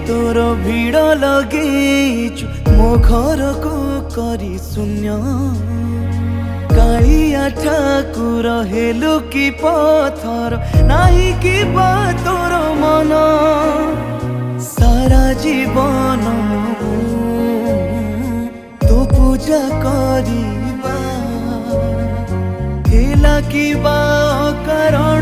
तोर भिड़ लगेचु मो घर को करी शून्य कालिया ठाकुर हेलु कि पथर नाही कि तोर मन सारा जीवन तो पूजा करिबा हेला कि कारण